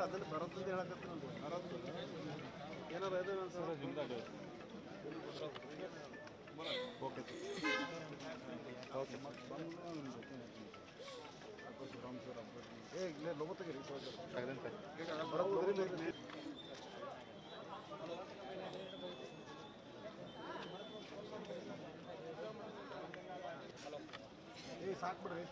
ಅದನ್ನು ಬರೋದಂತ ಹೇಳಕತ್ತೀನಿ ಬರೋದು ಏನಾರು ಇದೆ ಸರ್ ನಿಮ್ದಾಗ ಓಕೆ ಓಕೆ ಏ ಇಲ್ಲೇ ಲೋಗೋ ತೆಗೀರಿ ಏ ಸಾಕು ಬಿಡ್ರಿ